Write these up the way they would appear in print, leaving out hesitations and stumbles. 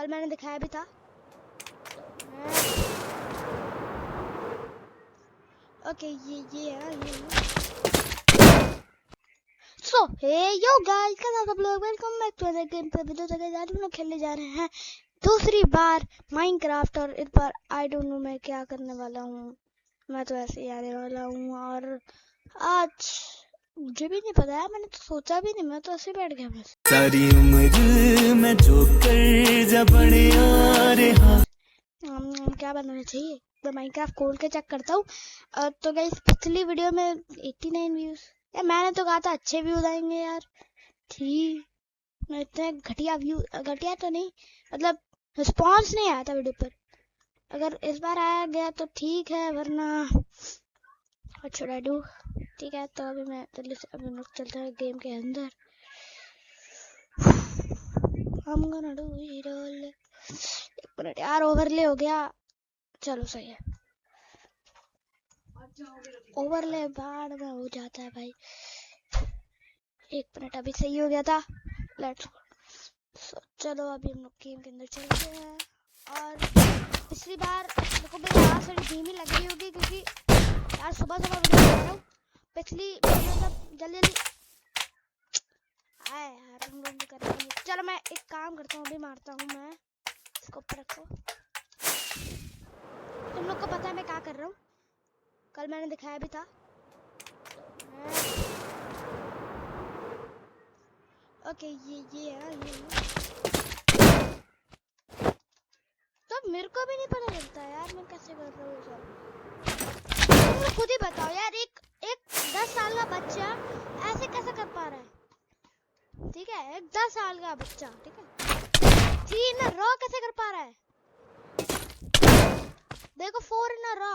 कल मैंने दिखाया भी था। ओके ये है ये। सो हे यो गाइस, कैसे आप लोग? Welcome back to other game पे वीडियो। तो आज हम लोग खेलने जा रहे हैं दूसरी बार माइनक्राफ्ट, और इस बार आई डोंट नो मैं क्या करने वाला हूँ। मैं तो ऐसे ही आने वाला हूँ, और आज मुझे भी नहीं पता है, मैंने तो सोचा भी नहीं, मैं तो ऐसे बैठ गया बस। सारी उम्र मैं जो कर जा बड़े आ रहा क्या बनाना चाहिए, मैं माइनक्राफ्ट खोल के चेक करता हूँ। तो गाइस पिछली वीडियो में 89 व्यूज, यार मैंने तो कहा था अच्छे व्यूज आएंगे यार। ठीक, मैं इतने घटिया तो नहीं, मतलब रिस्पॉन्स नहीं आया था वीडियो पर। अगर इस बार आया गया तो ठीक है, वरना व्हाट शुड आई डू। ठीक है, तो अभी मैं जल्दी से अभी लोग चलते हैं गेम के अंदर। हम गोना डू इट ऑल। एक मिनट यार, ओवरले हो गया। चलो सही है, ओवरले बाद में हो जाता है भाई। एक मिनट, अभी सही हो गया था। लेट्स चलो अभी हम लोग गेम के अंदर चलते हैं। और पिछली बार देखो मेरी आवाज थोड़ी धीमी लग रही होगी, क्योंकि यार सुबह वीडियो बना रहा हूँ। पिछली मतलब जल्दी आए यार, हम लोग कर रहे हैं। चलो मैं एक काम करता हूँ, अभी मारता हूँ मैं इसको। ऊपर रखो, तुम लोग को पता है मैं क्या कर रहा हूँ, कल मैंने दिखाया भी था। ओके ये है ये। तो मेरे को भी नहीं पता चलता यार मैं कैसे कर रहा हूँ सब। तुम लोग खुद ही बताओ यार, एक 10 साल का बच्चा ऐसे कैसे कर पा रहा है? ठीक है, एक 10 साल का बच्चा, ठीक है, 3 इन रॉ कैसे कर पा रहा है? देखो 4 इन रॉ,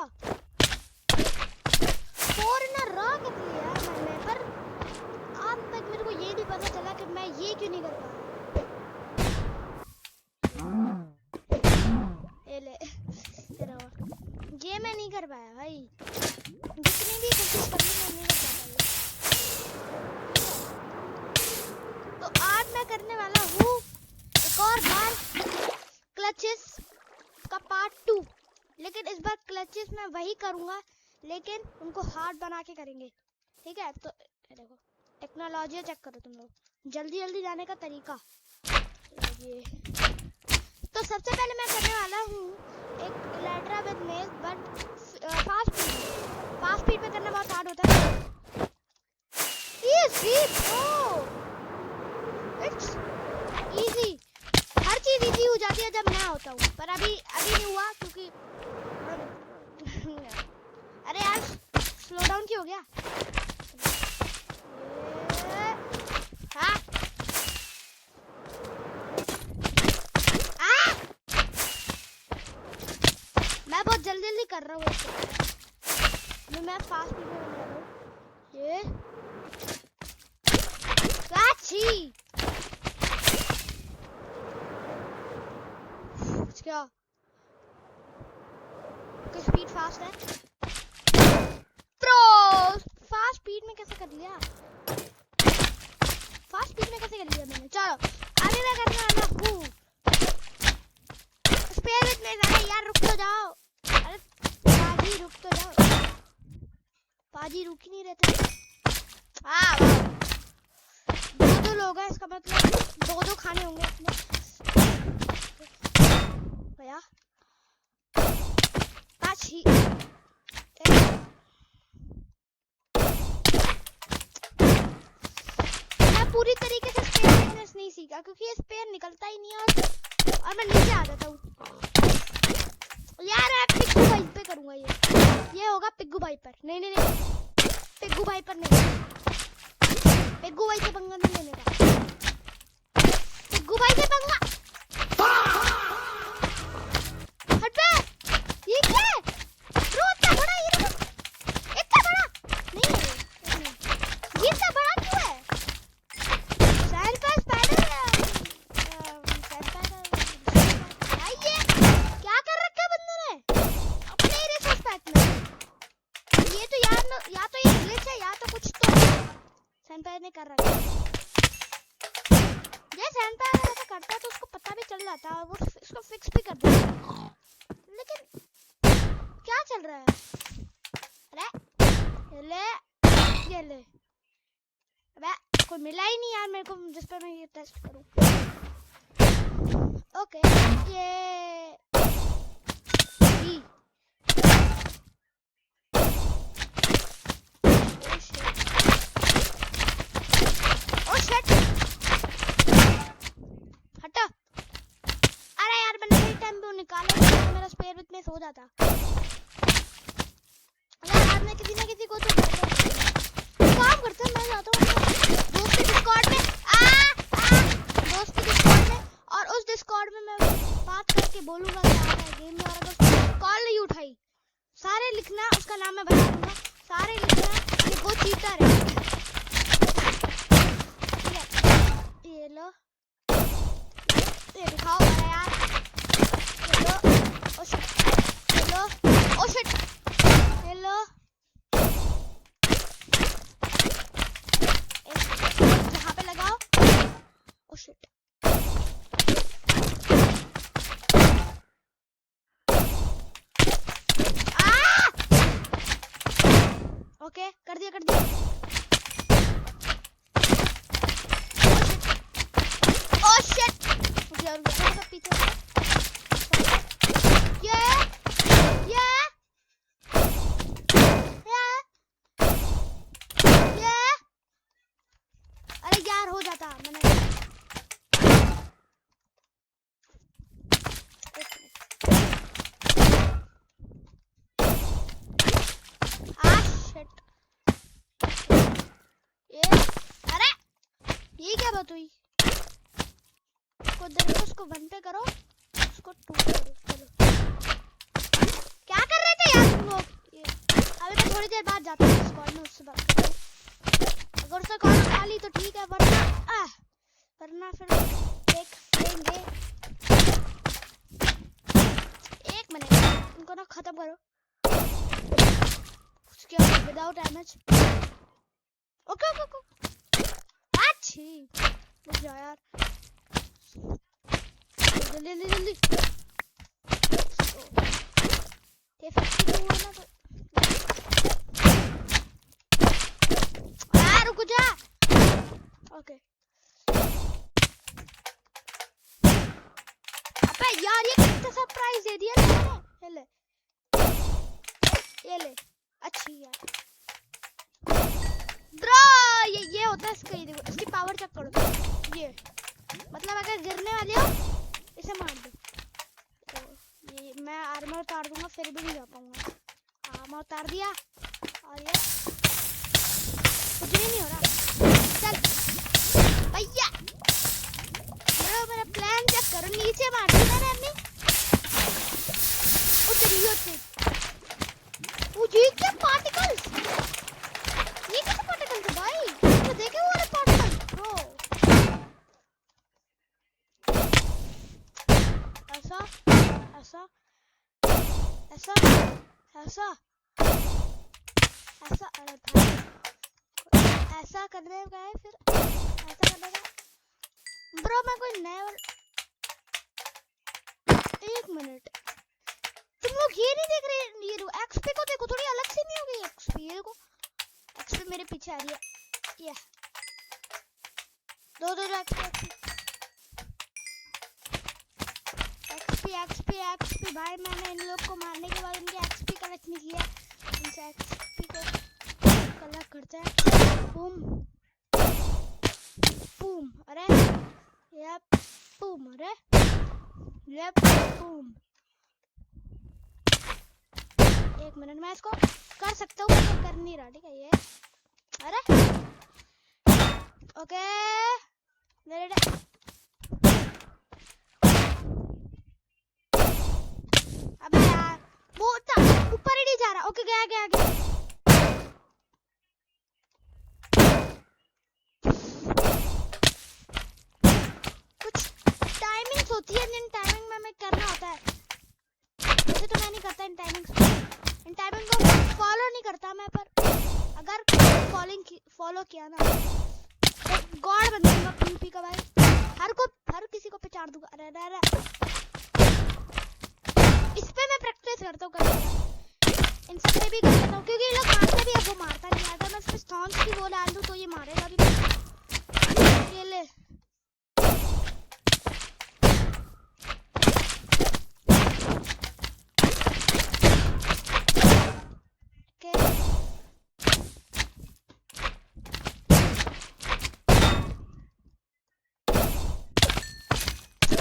4 इन रॉ कर लिया मैंने, पर आज तक मेरे को ये नहीं पता चला कि मैं ये क्यों नहीं कर पा रहा। ये मैं नहीं कर पाया भाई, जितनी भी कोशिश कर ली मैं नहीं कर पाया। तो आज मैं करने वाला हूँ एक और बार क्लचेस का पार्ट 2, लेकिन इस बार क्लचेस मैं वही करूँगा, लेकिन उनको हार्ड बना के करेंगे। ठीक है, तो देखो टेक्नोलॉजी चेक करो तुम लोग, जल्दी जाने का तरीका ये। तो सबसे पहले मैं करने वाला हूँ एक इलेक्ट्रा विद मेज, बट फास्ट स्पीड में करना बहुत हार्ड होता है। इजी ब्रो, इट्स इजी, हर चीज इजी हो जाती है जब मैं होता हूँ, पर अभी नहीं हुआ क्योंकि अरे यार स्लो डाउन क्यों हो गया? हाँ मैं बहुत जल्दी कर रहा हूँ, मैं फास्ट स्पीड में बना रहा हूँ। ये क्या स्पीड फास्ट है प्रो, फास्ट स्पीड में कैसे कर लिया? मैंने। चलो अभी मैं करने वाला हूँ स्पेयर विद मेज। अरे यार रुक तो जाओ, अरे पाजी रुक तो जाओ, पाजी रुक ही नहीं रहते। हाँ दो लोग हैं, इसका मतलब 2 खाने होंगे अपने भैया। मैं पूरी तरीके से स्पेयर बिजनेस नहीं सीखा, क्योंकि ये स्पेयर निकलता ही नहीं है, और मैं नीचे आ जाता हूँ यार। मैं पिग्गू भाई पे करूंगा, ये होगा पिग्गू भाई पर। नहीं पिग्गू भाई पर नहीं, पिग्गू भाई से पंगा नहीं लेने का, पिग्गू भाई से पंगा हट बे। ये क्या है ब्रो, इतना बड़ा, ये इतना बड़ा नहीं, ये इतना बड़ा क्यों है? सैंड पर स्पाइडर ये क्या कर रखा है बंदे ने अपने रिसोर्स पैक में? ये तो यार या तो ये ग्लिच है या तो कुछ तो सैंड ने कर रखा है। ये सैंड ऐसा करता है तो उसको पता भी चल जाता है, वो इसको फिक्स भी कर देंगे, लेकिन क्या चल रहा है? अरे ये ले अबे कोई मिला ही नहीं यार मेरे को जिस पर मैं ये टेस्ट करूं। ओके ये ओ शिट हटा। अरे यार मैंने सही टाइम पे निकाला तो मेरा स्पेयर विथ में सो जाता। यार मैं किसी ना किसी को तो काम करते हैं। मैं जाता हूँ दोस्त के डिस्कॉर्ड में दोस्त के डिस्कॉर्ड में, और उस डिस्कॉर्ड में मैं बात करके बोलूंगा कि आ रहा गेम में, और अगर कॉल नहीं उठाई सारे लिखना, उसका नाम मैं बता दूंगा, सारे लिखना कि वो चीटर है। ये लो ये दिखाओ। अरे यार ये लो ओ शिट, ये लो ओ शिट, ये लो यहाँ पे लगाओ। ओ शिट ओके कर दिया। ओ शिट मुझे और गुस्सा पीछे ये अरे यार हो जाता मैंने। ये क्या बात हुई? उसको 1 पे करो, उसको 2 पे करो। चलो क्या कर रहे थे यार तुम लोग? अभी मैं थोड़ी देर बाद जाता हूँ स्क्वाड में, उससे बात करता हूँ। अगर उसने कॉल उठा ली तो ठीक है, वरना फिर देख लेंगे। 1 मिनट इनको ना खत्म करो। उसके बाद विदाउट डैमेज। ओके अच्छी रुक जा यार, जल्दी ये 52 है ना तो यार रुक जा। ओके अबे यार ये कितना सरप्राइज दे दिया मैंने। ये ले अच्छी यार ब्रो। ये होता है इसका, ये देखो इसकी पावर चेक करो। ये मतलब अगर गिरने वाले हो इसे मार दो। तो ये मैं आर्मर उतार दूंगा फिर भी नहीं जा पाऊंगा। आर्मर उतार दिया और ये कुछ भी नहीं हो रहा। चल भैया मेरा प्लान चेक करो। नीचे मार दी मैंने अपनी। मुझे क्या पार्टिकल्स, ये कैसे पार्टिकल्स है भाई? तो देखे वो वाले पार्टिकल्स ब्रो। ऐसा अरे भाई ऐसा करने का है, फिर ऐसा करने का ब्रो। मैं कोई नया 1 मिनट तुम लोग ये नहीं देख रहे? ये एक्सपी को देखो, थोड़ी अलग से नहीं होगी एक्सपी। ये देखो एक्सपी मेरे पीछे आ रही है। ये दो एक्सपी भाई। मैंने इन लोग को मारने के बाद इनके एक्सपी कलेक्ट नहीं किया। इनसे एक्सपी को कलेक्ट करते हैं। बूम अरे ये बूम, अरे ये बूम। 1 मिनट मैं इसको कर सकता हूँ, मैं कर नहीं रहा। ठीक है ये अरे ओके मेरे अबे यार वो ऊपर ही नहीं जा रहा। ओके गया। कुछ टाइमिंग्स होती है जिन टाइमिंग में हमें करना होता है। वैसे तो मैं नहीं करता इन टाइमिंग को फॉलो नहीं करता मैं, पर अगर फॉलो किया ना तो गॉड बन जाऊंगा पीपी का भाई। हर किसी को पहचान दूंगा। अरे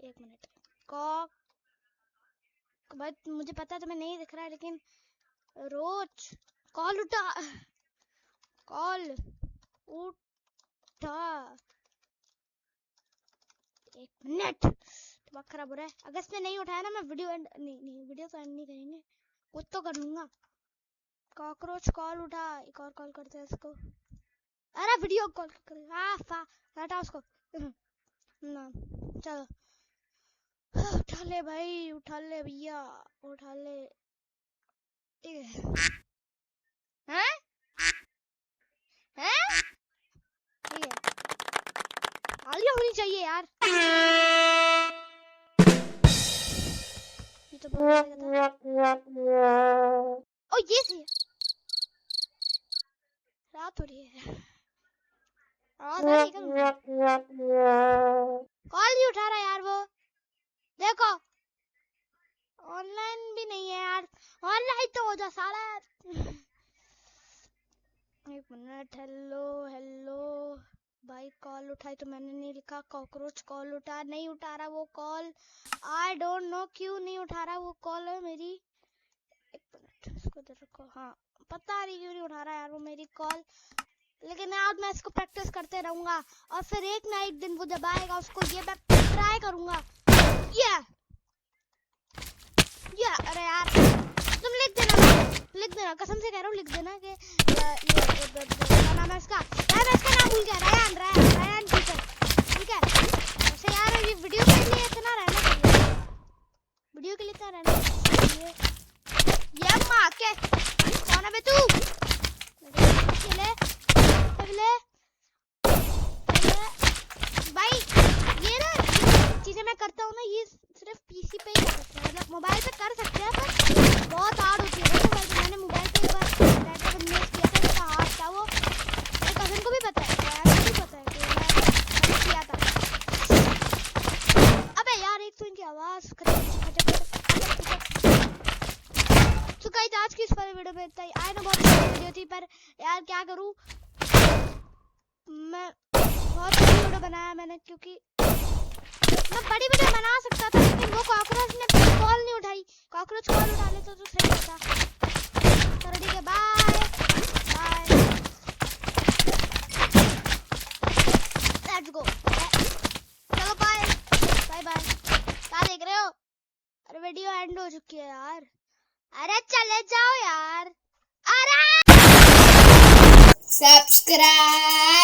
एक मिनट। कॉक भाई मुझे पता है तुम्हें नहीं दिख रहा है, लेकिन रोज कॉल उठा, कॉल उठा। एक मिनट, दिमाग खराब हो रहा है। अगर इसने नहीं उठाया ना, मैं वीडियो एंड नहीं वीडियो तो एंड नहीं करेंगे, कुछ तो कर लूंगा। कॉकरोच कॉल उठा, एक और कॉल करते हैं इसको। अरे वीडियो कॉल कर, हटा उसको ना। चलो उठा ले भाई, उठा ले भैया, उठा ले। हैं हैं ठीक है, आलिया होनी चाहिए यार। ये तो ओ ये सही है। रात हो रही है, आवाज आ रही है। कॉल नहीं उठा रहा यार वो, देखो ऑनलाइन भी नहीं है यार। ऑनलाइन तो हो जा साला। एक मिनट। हेलो हेलो भाई, कॉल उठाई तो मैंने नहीं लिखा। कॉकरोच कॉल उठा, नहीं उठा रहा वो कॉल। आई डोंट नो क्यों नहीं उठा रहा वो कॉल है मेरी। एक मिनट इसको इधर रखो। हाँ पता नहीं क्यों नहीं उठा रहा यार वो मेरी कॉल, लेकिन आज मैं इसको प्रैक्टिस करते रहूंगा और फिर एक ना एक दिन वो जब आएगा उसको ये मैं ट्राई करूंगा। ये अरे यार तुम लिख देना कसम से कह रहा हूँ, लिख देना कि क्या नाम है इसका। यार मैं इसका नाम भूल गया, रयान टीचर, ठीक है। वैसे यार ये वीडियो के लिए इतना रहना चाहिए, वीडियो के लिए इतना रहना चाहिए। ये माँ के कौन है बे तू? ले भाई, ये ना चीजें मैं करता हूँ ना, ये सिर्फ पीसी पे ही कर सकते हैं, मतलब मोबाइल पे कर सकते हैं पर बहुत हार्ड होती है। वैसे मैंने मोबाइल पे एक बार नेटवर्क मिस किया था, उसका हार्ड था वो, मेरे कजन को भी पता है, रयान को भी पता है कि मैंने किया था। अबे यार एक तो इनकी आवाज तो गाइस आज की इस वाली वीडियो में इतना ही। आई नो बहुत छोटी वीडियो थी पर यार क्या करूँ, मैं बहुत छोटी वीडियो बनाया मैंने, क्योंकि मैं बड़ी वीडियो बना सकता था लेकिन वो कॉकरोच ने कॉल नहीं उठाई। कॉकरोच कॉल उठा लेता तो सही होता। चलो ठीक है, बाय बाय, लेट्स गो। चलो बाय बाय बाय। क्या देख रहे हो? अरे वीडियो एंड हो चुकी है यार। अरे चले जाओ यार। अरे सब्सक्राइब।